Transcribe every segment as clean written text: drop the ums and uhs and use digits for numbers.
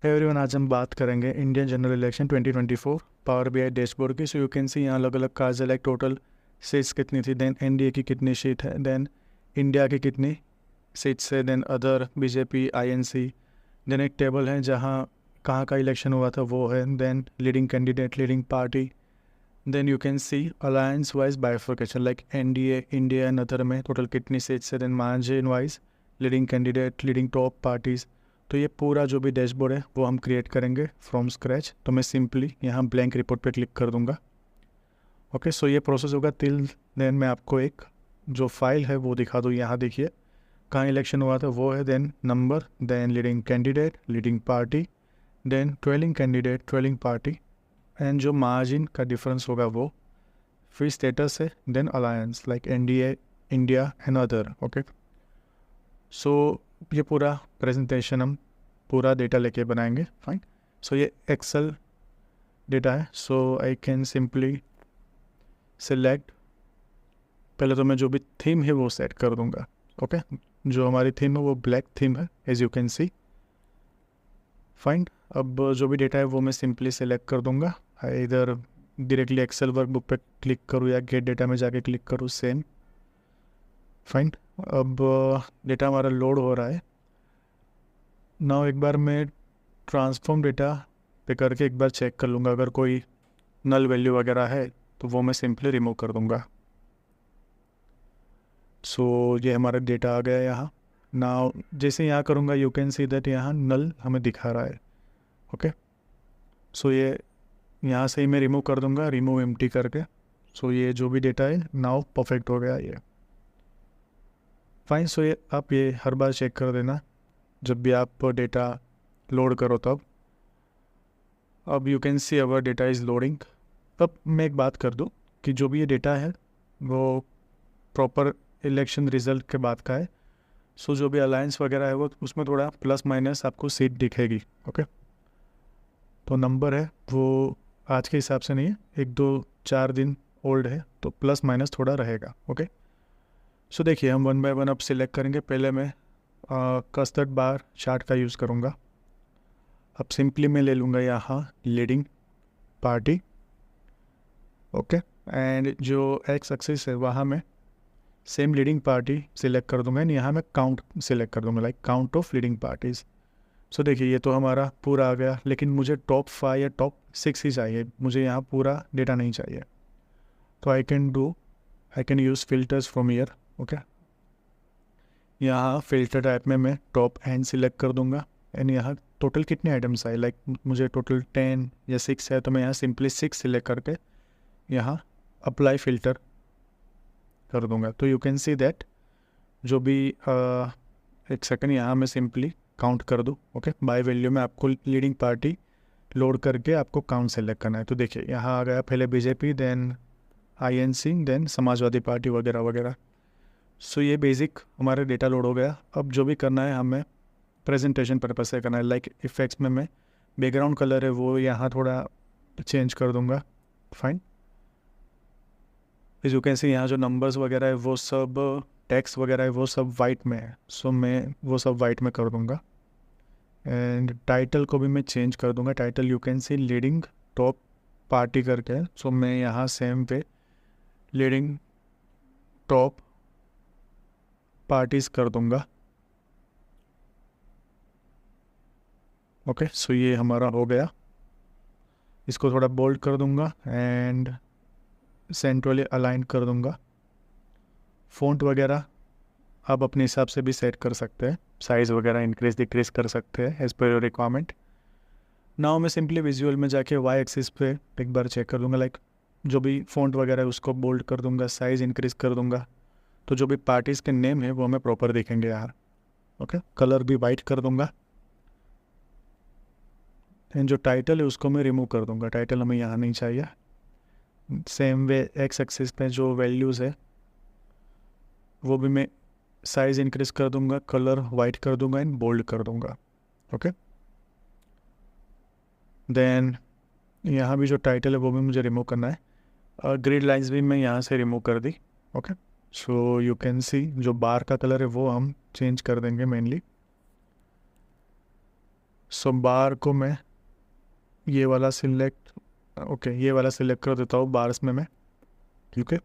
Everyone, आज हम बात करेंगे Indian general election 2024 power BI dashboard की। सो यू कैन सी यहाँ अलग अलग कार्ड्स है, लाइक टोटल सीट्स कितनी थी, देन एनडीए की कितनी सीट है, देन इंडिया की कितनी सीट्स है, then other BJP INC. Then एक टेबल है जहाँ कहाँ का इलेक्शन हुआ था वो है, then leading candidate, leading party, then you can see alliance wise bifurcation like NDA, India and other में टोटल कितनी सीट्स है, then margin wise leading candidate, leading top parties. तो ये पूरा जो भी डैशबोर्ड है वो हम क्रिएट करेंगे फ्रॉम स्क्रैच। तो मैं सिंपली यहाँ ब्लैंक रिपोर्ट पे क्लिक कर दूंगा। ओके, सो ये प्रोसेस होगा टिल देन मैं आपको एक जो फाइल है वो दिखा दूँ। यहाँ देखिए कहाँ इलेक्शन हुआ था वो है, then number, then leading candidate, leading party, then trailing candidate, trailing party, and जो मार्जिन का डिफरेंस होगा वो, फिर स्टेटस है, then alliance like NDA, India and other. Okay, so ये पूरा प्रेजेंटेशन हम पूरा डेटा लेके बनाएंगे। फाइन, सो ये एक्सेल डेटा है। सो आई कैन सिंपली सिलेक्ट, पहले तो मैं जो भी थीम है वो सेट कर दूंगा। ओके, जो हमारी थीम है वो ब्लैक थीम है as you can see. Fine, अब जो भी डेटा है वो मैं सिंपली सेलेक्ट कर दूंगा। इधर डायरेक्टली एक्सेल वर्कबुक पे क्लिक करूँ या गेट डेटा में जाके क्लिक करूँ, सेम। फाइन, अब डेटा हमारा लोड हो रहा है ना। एक बार मैं ट्रांसफॉर्म डेटा पे करके एक बार चेक कर लूँगा, अगर कोई नल वैल्यू वगैरह है तो वो मैं सिंपली रिमूव कर दूँगा। सो ये हमारा डेटा आ गया यहाँ ना। जैसे यहाँ करूँगा यू कैन सी दैट यहाँ नल हमें दिखा रहा है। ओके, सो ये यहाँ से ही मैं रिमूव कर दूँगा, रिमूव एम्प्टी करके। सो ये जो भी डेटा है नाउ परफेक्ट हो गया ये। फाइन, सो ये आप ये हर बार चेक कर देना जब भी आप डेटा लोड करो तब। अब you can C our data is loading. अब मैं एक बात कर दूं कि जो भी ये डेटा है वो प्रॉपर इलेक्शन रिजल्ट के बाद का है। सो जो भी अलायंस वगैरह है वो उसमें थोड़ा प्लस माइनस आपको सीट दिखेगी। ओके, तो नंबर है वो आज के हिसाब से नहीं है, 1 2 4 दिन ओल्ड है, तो प्लस माइनस थोड़ा रहेगा। ओके, सो देखिए हम वन बाय वन अब सिलेक्ट करेंगे। पहले मैं कस्टर्ड बार चार्ट का यूज़ करूँगा। अब सिंपली मैं ले लूँगा यहाँ लीडिंग पार्टी। ओके, एंड जो एक्स एक्सिस है वहाँ मैं सेम लीडिंग पार्टी सिलेक्ट कर दूंगा एंड यहाँ मैं काउंट सिलेक्ट कर दूंगा, like count of leading parties. So देखिए ये तो हमारा पूरा आ गया, लेकिन मुझे टॉप 5 या टॉप 6 ही चाहिए, मुझे यहाँ पूरा डेटा नहीं चाहिए। तो I can use filters from year. Okay, यहाँ फिल्टर टाइप में मैं टॉप एंड सिलेक्ट कर दूंगा एंड यहाँ टोटल कितने आइटम्स आए, लाइक मुझे टोटल 10 या 6 है, तो मैं यहाँ सिंपली 6 सिलेक्ट करके यहाँ अप्लाई फ़िल्टर कर दूंगा। तो यू कैन सी दैट जो भी एक सेकंड यहाँ मैं सिंपली काउंट कर दूँ। ओके, बाय वैल्यू में आपको लीडिंग पार्टी लोड करके आपको काउंट सेलेक्ट करना है। तो देखिए यहाँ आ गया पहले BJP, then INC, then Samajwadi party वगैरह वगैरह। सो ये बेसिक हमारा डेटा लोड हो गया। अब जो भी करना है हमें प्रेजेंटेशन पर्पज से करना है, लाइक इफेक्ट्स में मैं बैकग्राउंड कलर है वो यहाँ थोड़ा चेंज कर दूँगा। फाइन, यू कैन सी यहाँ जो नंबर्स वगैरह है वो सब, टेक्स्ट वगैरह है वो सब वाइट में है। सो मैं वो सब वाइट में कर दूँगा एंड टाइटल को भी मैं चेंज कर दूँगा। Title you can C leading top party करके, सो मैं यहाँ सेम पे लीडिंग टॉप पार्टीज़ कर दूँगा। ओके, सो ये हमारा हो गया। इसको थोड़ा बोल्ड कर दूँगा एंड सेंट्रली अलाइन कर दूँगा। फ़ॉन्ट वगैरह आप अपने हिसाब से भी सेट कर सकते हैं, साइज़ वगैरह इंक्रीज डिक्रीज कर सकते हैं as per your requirement. Now मैं सिंपली विजुअल में जाके वाई एक्सिस पे एक बार चेक कर दूँगा, लाइक जो भी फ़ॉन्ट वगैरह है उसको बोल्ड कर दूँगा, साइज़ इंक्रीज़ कर दूँगा, तो जो भी पार्टीज़ के नेम है वो हमें प्रॉपर दिखेंगे यार। ओके, कलर भी वाइट कर दूँगा एंड जो टाइटल है उसको मैं रिमूव कर दूँगा, टाइटल हमें यहाँ नहीं चाहिए। सेम वे एक्स एक्सिस पे जो वैल्यूज़ है वो भी मैं साइज़ इंक्रीज कर दूंगा, कलर वाइट कर दूंगा एंड बोल्ड कर दूंगा। ओके, देन यहाँ भी जो टाइटल है वो भी मुझे रिमूव करना है। ग्रिड लाइंस भी मैं यहाँ से रिमूव कर दी। Okay, so you can see जो बार का कलर है वो हम चेंज कर देंगे मेनली। सो बार को मैं ये वाला सिलेक्ट, ओके ये वाला सिलेक्ट कर देता हूँ बार्स में मैं, ठीक है।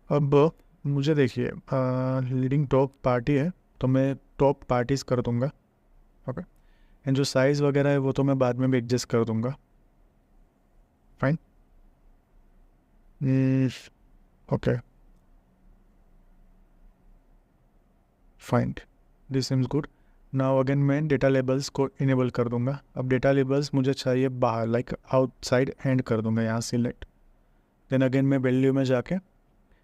अब मुझे देखिए लीडिंग टॉप पार्टी है तो मैं टॉप पार्टीज कर दूँगा, ओके। एंड जो साइज़ वगैरह है वो तो मैं बाद में भी एडजस्ट कर दूँगा, fine. Okay fine, this seems good. Now again मैं डेटा लेबल्स को इनेबल कर दूंगा। अब डेटा लेबल्स मुझे चाहिए बाहर, लाइक आउटसाइड एंड कर दूंगा यहाँ सिलेक्ट। देन अगेन मैं वैल्यू में जाके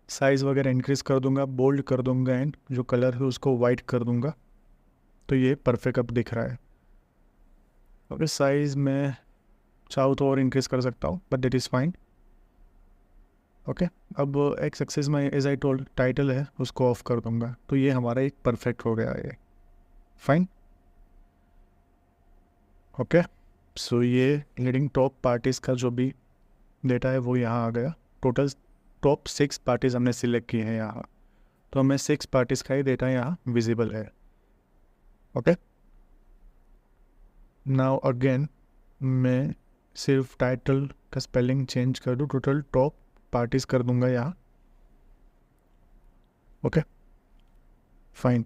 साइज़ वगैरह इंक्रीज़ कर दूंगा, बोल्ड कर दूंगा एंड जो कलर है उसको वाइट कर दूंगा। तो ये परफेक्ट अब दिख रहा है। ओके साइज़ मैं चाहूँ तो और इंक्रीज़ कर सकता हूँ but that is fine, okay. अब एक्स एक्सिस में एज आई टोल्ड टाइटल है उसको ऑफ कर दूंगा। तो ये हमारा एक परफेक्ट हो गया है, फाइन, ओके। सो ये लीडिंग टॉप पार्टीज़ का जो भी डेटा है वो यहाँ आ गया। टोटल टॉप 6 पार्टीज़ हमने सिलेक्ट की हैं यहाँ, तो हमें 6 पार्टीज़ का ही डेटा यहाँ विजिबल है, ओके। नाउ अगेन मैं सिर्फ टाइटल का स्पेलिंग चेंज कर दूँ, टोटल टॉप पार्टीज़ कर दूंगा यहाँ, ओके फाइन।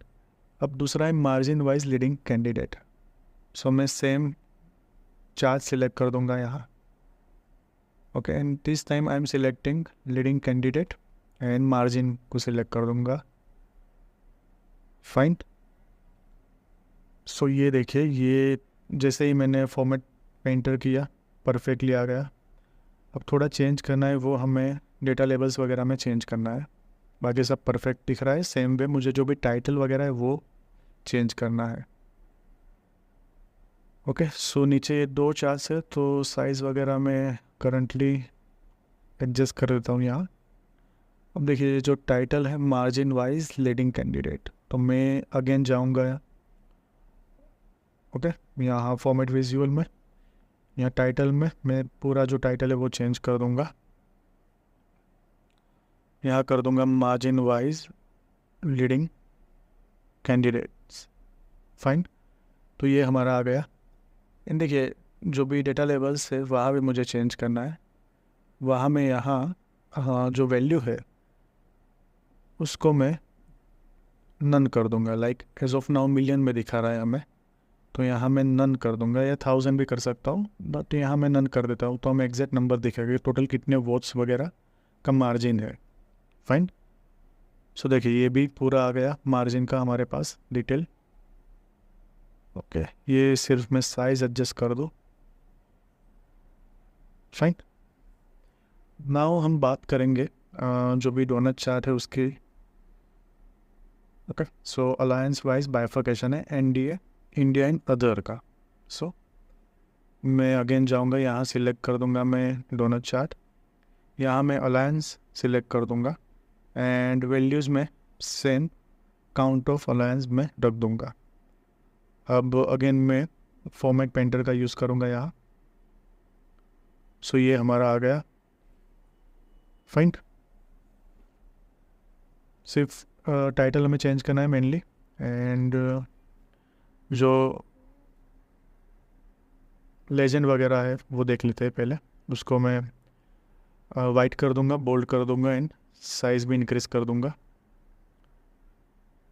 अब दूसरा है मार्जिन वाइज लीडिंग कैंडिडेट। सो मैं सेम चार्ट सिलेक्ट कर दूंगा यहाँ, okay. And this time I am selecting leading candidate and margin को सिलेक्ट कर दूंगा, फाइन। सो ये देखिए, ये जैसे ही मैंने फॉर्मेट पेंटर किया परफेक्टली आ गया। अब थोड़ा चेंज करना है, वो हमें डेटा लेबल्स वगैरह में चेंज करना है। बाकी सब परफेक्ट दिख रहा है। सेम वे मुझे जो भी टाइटल वगैरह है वो चेंज करना है, ओके। सो नीचे 2 चार्ट्स है तो साइज़ वगैरह मैं करंटली एडजस्ट कर देता हूँ यहाँ। अब देखिए जो टाइटल है मार्जिन वाइज लीडिंग कैंडिडेट, तो मैं अगेन जाऊँगा, ओके। यहाँ फॉर्मेट विजुअल में, यहाँ टाइटल में मैं पूरा जो टाइटल है वो चेंज कर दूँगा। यहाँ कर दूँगा margin wise leading candidates, fine. तो ये हमारा आ गया। एंड देखिए जो भी डेटा लेबल्स है वहाँ भी मुझे चेंज करना है। वहाँ में यहाँ हाँ जो वैल्यू है उसको मैं नन कर दूँगा, like as of now million में दिखा रहा है हमें, तो यहाँ मैं नन कर दूँगा, या 1000 भी कर सकता हूँ बट यहाँ मैं नन कर देता हूँ। तो हमें एग्जैक्ट नंबर दिखेगा टोटल कितने वोट्स वगैरह का मार्जिन है, फाइन। सो देखिए ये भी पूरा आ गया मार्जिन का हमारे पास डिटेल, ओके। ये सिर्फ मैं साइज़ एडजस्ट कर दूँ, फाइन। नाउ हम बात करेंगे जो भी डोनट चार्ट है उसकी, ओके। सो अलायंस वाइज बाइफर्केशन है एनडीए इंडिया एंड अदर का। सो मैं अगेन जाऊंगा, यहाँ सिलेक्ट कर दूंगा मैं डोनट चार्ट, यहाँ मैं अलायंस सिलेक्ट कर दूंगा एंड वैल्यूज़ में सेम काउंट ऑफ अलायंस में रख दूंगा। अब अगेन मैं फॉर्मेट पेंटर का यूज़ करूंगा यहाँ। सो ये हमारा आ गया, फाइन। सिर्फ टाइटल हमें चेंज करना है मेनली, एंड जो लेजेंड वगैरह है वो देख लेते हैं पहले। उसको मैं वाइट कर दूंगा, बोल्ड कर दूंगा एंड साइज़ भी इंक्रीज़ कर दूंगा,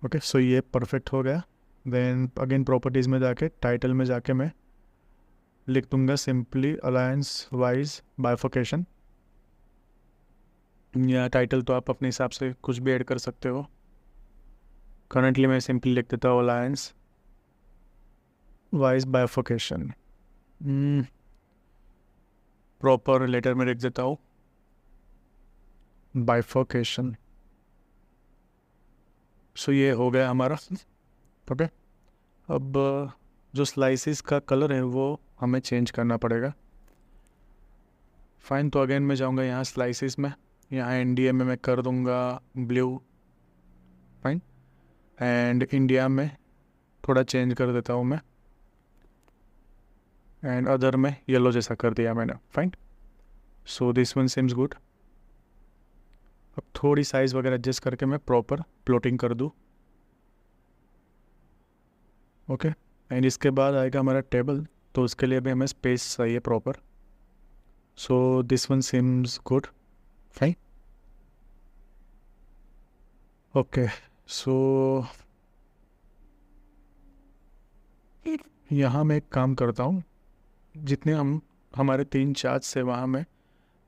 ओके। सो ये परफेक्ट हो गया। देन अगेन प्रॉपर्टीज़ में जाके टाइटल में जाके मैं लिख दूंगा सिंपली अलायंस वाइज बाइफर्केशन, या टाइटल तो आप अपने हिसाब से कुछ भी ऐड कर सकते हो। करंटली मैं सिंपली लिख देता हूँ alliance wise bifurcation, proper letter में लिख देता हूँ बाइफर्केशन। सो ये हो गया हमारा, ओके। अब जो स्लाइसिस का कलर है वो हमें चेंज करना पड़ेगा, फाइन। तो अगेन मैं जाऊँगा यहाँ स्लाइसिस में, यहाँ एनडीए में मैं कर दूँगा ब्लू, फाइन। एंड इंडिया में थोड़ा चेंज कर देता हूँ मैं, एंड अदर में येलो जैसा कर दिया मैंने, fine. So this one seems good. अब थोड़ी साइज़ वगैरह एडजस्ट करके मैं प्रॉपर प्लॉटिंग कर दूँ, ओके। एंड इसके बाद आएगा हमारा टेबल, तो उसके लिए भी हमें स्पेस चाहिए proper. So this one seems good. Fine. Okay. So यहाँ मैं एक काम करता हूँ, जितने हम हमारे 3 चार्ज से वहाँ मैं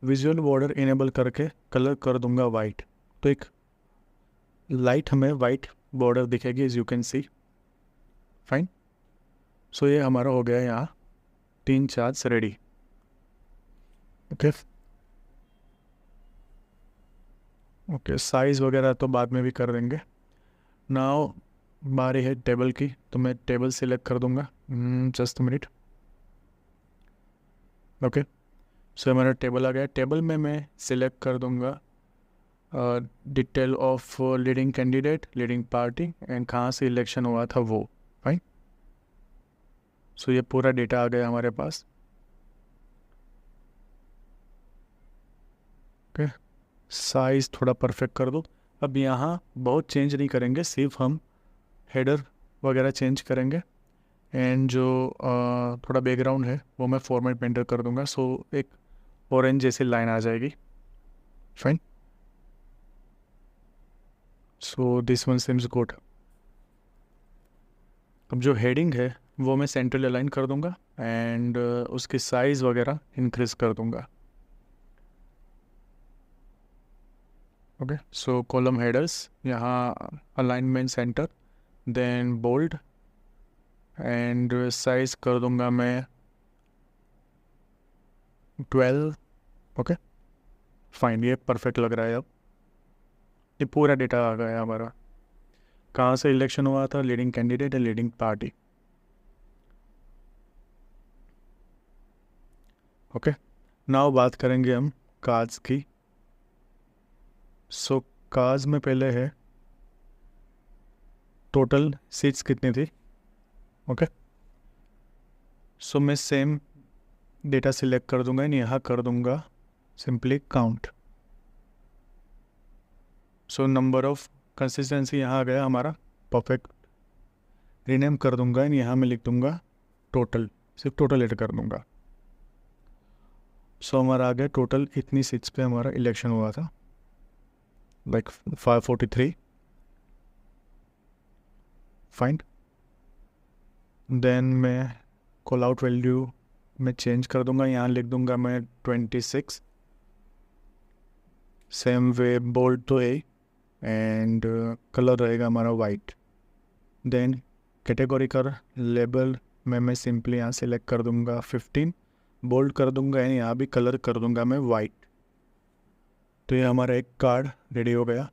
विजुअल बॉर्डर इनेबल करके कलर कर दूंगा वाइट. तो एक लाइट हमें वाइट बॉर्डर दिखेगी, as you can see. Fine. So ये हमारा हो गया यहाँ 3 charts ready. Okay. Okay, size वगैरह तो बाद में भी कर देंगे. नाउ बारी है टेबल की, तो मैं टेबल सिलेक्ट कर दूंगा. Just minute. ओके. सो हमारा टेबल आ गया. टेबल में मैं सिलेक्ट कर दूंगा detail of leading candidate, leading party and कहाँ से इलेक्शन हुआ था वो. फाइन. सो ये पूरा डेटा आ गया हमारे पास. ओके. साइज़ थोड़ा परफेक्ट कर दो. अब यहाँ बहुत चेंज नहीं करेंगे, सिर्फ हम हेडर वगैरह चेंज करेंगे. एंड जो थोड़ा बैकग्राउंड है वो मैं फॉर्मेट में एंटर कर दूंगा. सो एक ऑरेंज जैसी लाइन आ जाएगी. Fine. So this one seems good. अब जो हेडिंग है वो मैं सेंट्रल अलाइन कर दूंगा एंड उसकी साइज़ वगैरह इंक्रीज़ कर दूंगा. ओके. सो कॉलम हेडर्स यहाँ alignment centre, then bold and size कर दूंगा मैं 12. ओके. फाइन. ये परफेक्ट लग रहा है. अब ये पूरा डेटा आ गया हमारा, कहाँ से इलेक्शन हुआ था, leading candidate and leading party. Okay. Now बात करेंगे हम कार्ड्स की. सो कार्ड्स में पहले है टोटल सीट्स कितनी थी. ओके. सो मैं सेम डेटा सिलेक्ट कर दूंगा एंड यहाँ कर दूंगा simply count. So number of consistency यहाँ आ गया हमारा परफेक्ट. रीनेम कर दूंगा एंड यहाँ मैं लिख दूंगा टोटल, सिर्फ टोटल ऐड कर दूंगा. सो हमारा आ गया टोटल इतनी सीट्स पे हमारा इलेक्शन हुआ था, लाइक 543. फाइन. देन मैं कॉल आउट वैल्यू में चेंज कर दूंगा, यहाँ लिख दूंगा मैं 26. सेम वे बोल्ड तो ए एंड कलर रहेगा हमारा वाइट. देन कैटेगरी कर लेबल में मैं सिंपली यहाँ सेलेक्ट कर दूंगा 15, बोल्ड कर दूंगा एंड यहाँ भी कलर कर दूंगा मैं वाइट. तो ये हमारा एक कार्ड रेडी हो गया.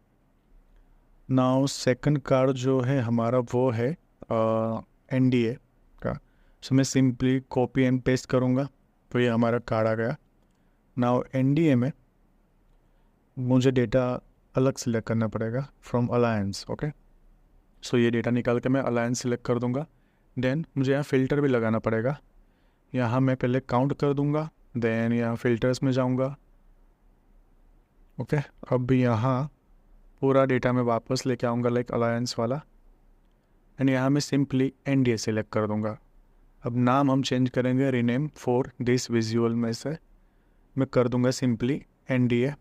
नाउ सेकंड कार्ड जो है हमारा वो है एनडीए का. सो मैं सिंपली कॉपी एंड पेस्ट करूँगा, तो ये हमारा कार्ड आ गया. नाउ एनडीए में मुझे डेटा अलग सिलेक्ट करना पड़ेगा फ्रॉम अलायंस. ओके. सो ये डेटा निकाल के मैं अलायंस सिलेक्ट कर दूंगा. देन मुझे यहाँ फ़िल्टर भी लगाना पड़ेगा. यहाँ मैं पहले काउंट कर दूंगा, देन यहाँ फ़िल्टर्स में जाऊँगा. ओके. अब यहाँ पूरा डेटा मैं वापस लेके आऊँगा लाइक अलायंस वाला एंड यहाँ मैं सिंपली एनडीए सिलेक्ट कर दूंगा. अब नाम हम चेंज करेंगे, रीनेम फॉर दिस विजुअल में से मैं कर दूंगा simply NDA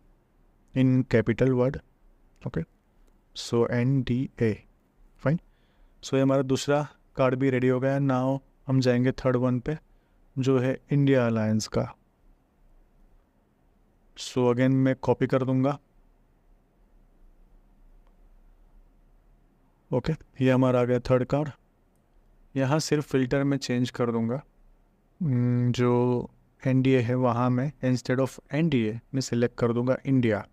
in capital word. Okay. So NDA. Fine. So ये हमारा दूसरा कार्ड भी रेडी हो गया. नाउ हम जाएंगे थर्ड वन पे जो है इंडिया अलायंस का. सो अगेन मैं कॉपी कर दूंगा. ओके. ये हमारा आ गया थर्ड कार्ड. यहाँ सिर्फ फ़िल्टर में चेंज कर दूंगा. जो एनडीए है वहाँ मैं इंस्टेड ऑफ एनडीए मैं सिलेक्ट कर दूंगा इंडिया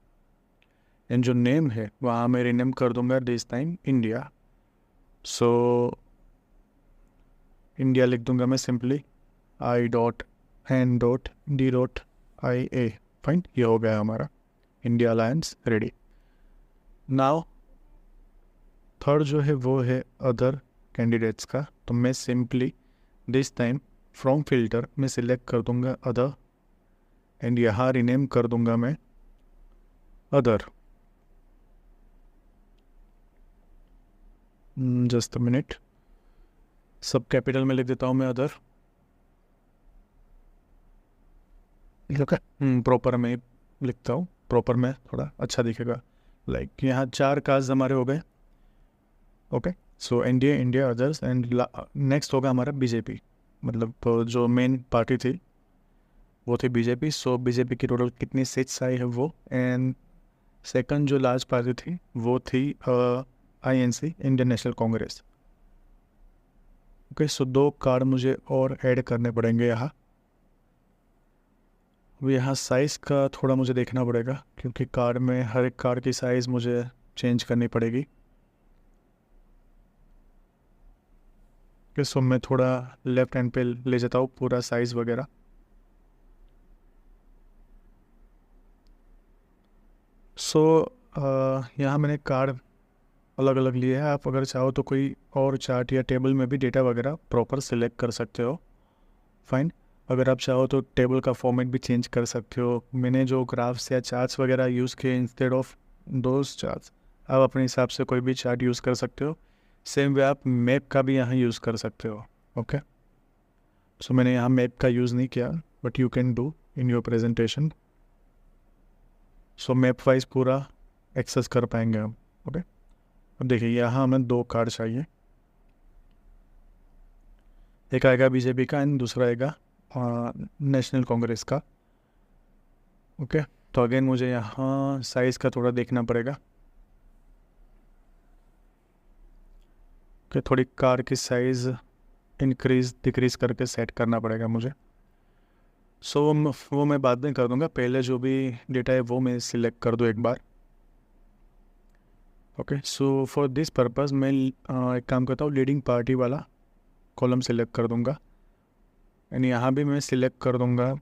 एंड जो नेम है वहाँ मैं रीनेम कर दूंगा this time India. So India लिख दूंगा मैं सिंपली I.N.D.IA. फाइन. ये हो गया हमारा India alliance ready. Now third जो है वो है अदर कैंडिडेट्स का. तो मैं simply this time from filter में सिलेक्ट कर दूंगा अदर एंड यहाँ रीनेम कर दूंगा मैं अदर. Just a minute. सब कैपिटल में लिख देता हूँ मैं अदर, प्रॉपर में लिखता हूँ, प्रॉपर में थोड़ा अच्छा दिखेगा। लाइक यहाँ 4 कार्स हमारे हो गए। Okay, so NDA, India, others and next होगा हमारा बीजेपी, मतलब जो मेन पार्टी थी वो थी बीजेपी। सो बीजेपी की टोटल कितनी सीट्स आई है वो, एंड सेकंड जो लार्ज पार्टी थी वो थी INC, Indian National Congress. Okay, so 2 card मुझे और ऐड करने पड़ेंगे यहाँ। अब यहाँ साइज़ का थोड़ा मुझे देखना पड़ेगा, क्योंकि कार्ड में हर एक कार्ड की साइज़ मुझे चेंज करनी पड़ेगी। ओके, सो मैं थोड़ा लेफ्ट हैंड पे ले जाता हूँ पूरा साइज़ वगैरह। सो यहाँ मैंने कार्ड अलग अलग लिए हैं। आप अगर चाहो तो कोई और चार्ट या टेबल में भी डेटा वगैरह प्रॉपर सिलेक्ट कर सकते हो, फाइन। अगर आप चाहो तो टेबल का फॉर्मेट भी चेंज कर सकते हो। मैंने जो ग्राफ्स या चार्ट्स वगैरह यूज़ किए इंस्टेड ऑफ दोज चार्ट्स, आप अपने हिसाब से कोई भी चार्ट यूज़ कर सकते हो। सेम वे आप मैप का भी यहाँ यूज़ कर सकते हो। ओके, सो मैंने यहाँ मैप का यूज़ नहीं किया, but you can do in your presentation. So map wise पूरा एक्सेस कर पाएंगे हम। ओके, अब देखिए यहाँ हमें 2 कार्ड चाहिए, एक आएगा बीजेपी का एंड दूसरा आएगा नेशनल कांग्रेस का। ओके, तो अगेन मुझे यहाँ साइज़ का थोड़ा देखना पड़ेगा। ओके, थोड़ी कार की साइज़ इंक्रीज डिक्रीज़ करके सेट करना पड़ेगा मुझे। सो वो मैं बाद में कर दूँगा, पहले जो भी डेटा है वो मैं सिलेक्ट कर दूँ एक बार। Okay, so for this purpose मैं एक काम करता हूँ, लीडिंग पार्टी वाला कॉलम सिलेक्ट कर दूँगा, एंड यहाँ भी मैं सिलेक्ट कर दूँगा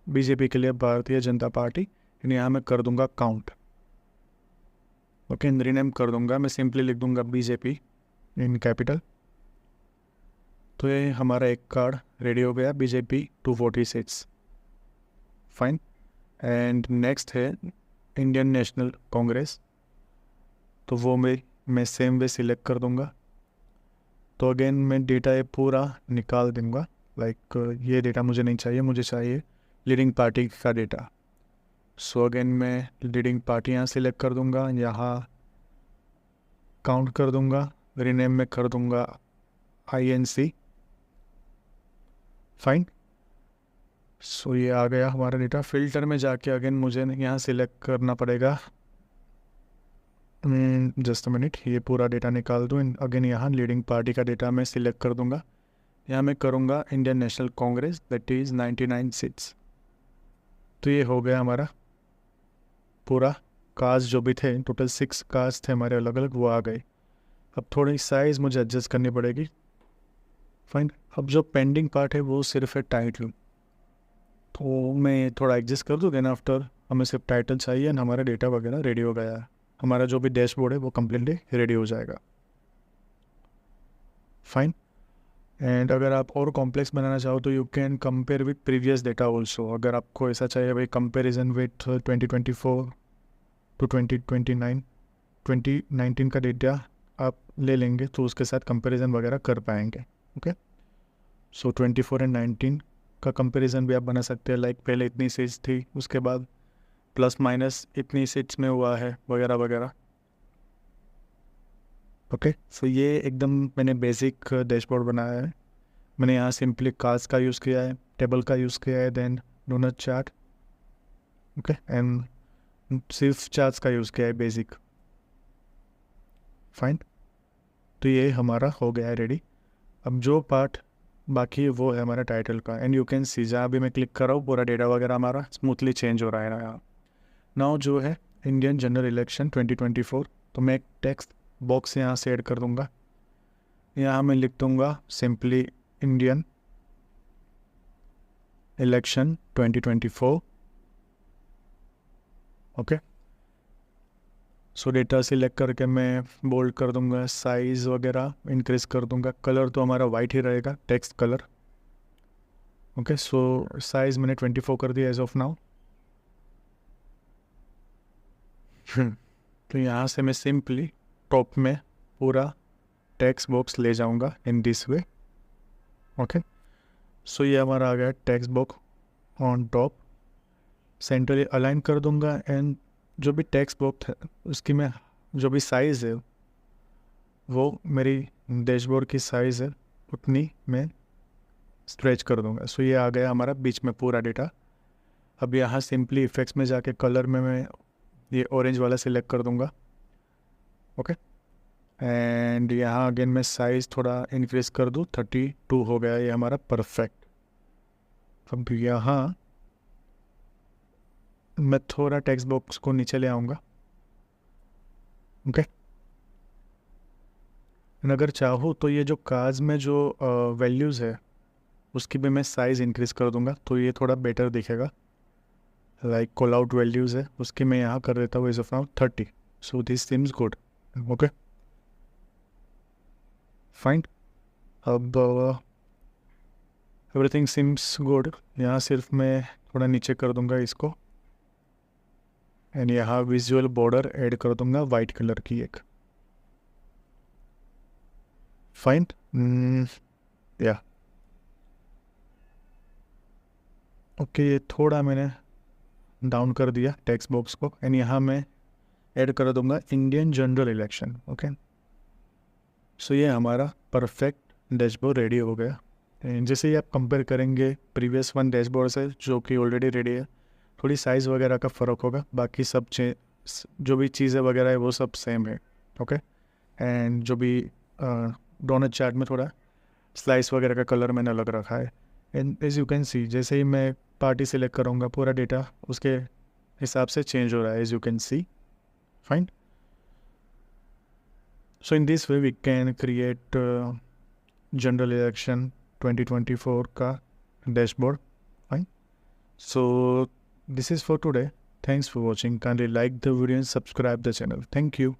बीजेपी के लिए भारतीय जनता पार्टी, एंड यहाँ मैं कर दूँगा काउंट। ओके, रीनेम कर दूँगा, मैं सिंपली लिख दूँगा बीजेपी इन कैपिटल। तो ये हमारा एक कार्ड रेडी हो गया, बीजेपी 246, फाइन। एंड नेक्स्ट है इंडियन नेशनल कांग्रेस, तो वो मैं सेम वे सिलेक्ट कर दूँगा। तो अगेन मैं डेटा ये पूरा निकाल दूँगा, लाइक ये डेटा मुझे नहीं चाहिए, मुझे चाहिए लीडिंग पार्टी का डेटा। सो अगेन मैं लीडिंग पार्टी यहाँ सिलेक्ट कर दूँगा, यहाँ काउंट कर दूँगा, रीनेम में कर दूँगा आईएनसी, फाइन। सो ये आ गया हमारा डेटा। फिल्टर में जाके अगेन मुझे यहाँ सिलेक्ट करना पड़ेगा, जस्ट अ मिनट, ये पूरा डेटा निकाल दूँ। अगेन यहाँ लीडिंग पार्टी का डेटा मैं सिलेक्ट कर दूँगा, यहाँ मैं करूँगा Indian National Congress, that is 99 seats. तो ये हो गया हमारा पूरा कास्ट, जो भी थे टोटल 6 कास्ट थे हमारे अलग अलग, वो आ गए। अब थोड़ी साइज़ मुझे एडजस्ट करनी पड़ेगी, फाइन। अब जो पेंडिंग पार्ट है वो सिर्फ है टाइटल, तो मैं थोड़ा एडजस्ट कर दूँ। देन आफ्टर हमें सिर्फ टाइटल चाहिए एंड हमारा डेटा वगैरह रेडी हो गया है, हमारा जो भी डैशबोर्ड है वो कम्प्लीटली रेडी हो जाएगा, फाइन। एंड अगर आप और कॉम्प्लेक्स बनाना चाहो तो you can compare with previous data also. अगर आपको ऐसा चाहिए भाई कंपेरिजन विथ 2024 टू 2029, 2019 का डेटा आप ले लेंगे तो उसके साथ कंपैरिजन वगैरह कर पाएंगे। ओके, सो 24 एंड 19 का कंपैरिजन भी आप बना सकते हैं, लाइक पहले इतनी सीट्स थी, उसके बाद प्लस माइनस इतनी सीट्स में हुआ है, वगैरह वगैरह। ओके, सो ये एकदम मैंने बेसिक डैशबोर्ड बनाया है। मैंने यहाँ सिंपली कास्ट का यूज़ किया है, टेबल का यूज़ किया है, then donut chart, okay, and सिर्फ चार्ट्स का यूज़ किया है बेसिक, फाइन। तो ये हमारा हो गया है रेडी। अब जो पार्ट बाकी है वो है हमारा टाइटल का, एंड यू कैन सी जहाँ भी मैं क्लिक कर रहा हूँ पूरा डेटा वगैरह हमारा स्मूथली चेंज हो रहा है ना यहाँ। नाउ जो है इंडियन जनरल इलेक्शन 2024, तो मैं एक टेक्स्ट बॉक्स यहाँ से ऐड कर दूँगा, यहाँ मैं लिख दूँगा सिंपली इंडियन इलेक्शन 2024। ओके, सो डेटा सिलेक्ट करके मैं बोल्ड कर दूंगा, साइज़ वगैरह इंक्रीज़ कर दूंगा, कलर तो हमारा वाइट ही रहेगा, टेक्स्ट कलर। ओके, सो साइज़ मैंने 24 कर दिया एज ऑफ नाउ। तो यहाँ से मैं सिंपली टॉप में पूरा टेक्स्ट बॉक्स ले जाऊंगा इन दिस वे। ओके, सो ये हमारा आ गया text box on top, centrally align कर दूंगा। एंड जो भी टेक्स्ट बॉक्स है उसकी मैं जो भी साइज़ है वो मेरी डैशबोर्ड की साइज़ है उतनी मैं स्ट्रेच कर दूंगा। सो ये आ गया हमारा बीच में पूरा डेटा। अब यहाँ सिंपली इफेक्ट्स में जाके कलर में मैं ये ऑरेंज वाला सिलेक्ट कर दूंगा। ओके, एंड यहाँ अगेन मैं साइज़ थोड़ा इंक्रीज कर दूँ, 32 हो गया ये हमारा परफेक्ट। अब यहाँ मैं थोड़ा टेक्स्ट बॉक्स को नीचे ले आऊँगा। ओके, अगर चाहूँ तो ये जो कार्ड्स में जो वैल्यूज़ है उसकी भी मैं साइज़ इंक्रीज़ कर दूंगा तो ये थोड़ा बेटर दिखेगा। लाइक कॉल आउट वैल्यूज़ है उसकी मैं यहाँ कर देता हूँ as of now 30। So this seems good. Okay fine, अब एवरीथिंग सीम्स गुड। यहाँ सिर्फ मैं थोड़ा नीचे कर दूंगा इसको एंड यहाँ विजुअल बॉर्डर ऐड कर दूंगा वाइट कलर की एक। फाइन, या ओके, ये थोड़ा मैंने डाउन कर दिया टेक्स्ट बॉक्स को एंड यहाँ मैं ऐड कर दूंगा Indian general election. Okay, so ये हमारा परफेक्ट डैशबोर्ड रेडी हो गया। एंड जैसे ही आप कंपेयर करेंगे प्रीवियस वन डैशबोर्ड से जो कि ऑलरेडी रेडी है, थोड़ी साइज़ वगैरह का फ़र्क होगा, बाकी सब जो भी चीज़ें वगैरह है वो सब सेम है। ओके, एंड जो भी डोनट चार्ट में थोड़ा स्लाइस वगैरह का कलर मैंने अलग रखा है। And as you can see जैसे ही मैं पार्टी सिलेक्ट करूँगा पूरा डेटा उसके हिसाब से चेंज हो रहा है, as you can see. Fine, so in this way we can create general election 2024 का dashboard. Fine, so this is for today. Thanks for watching. Kindly like the video and subscribe the channel. Thank you.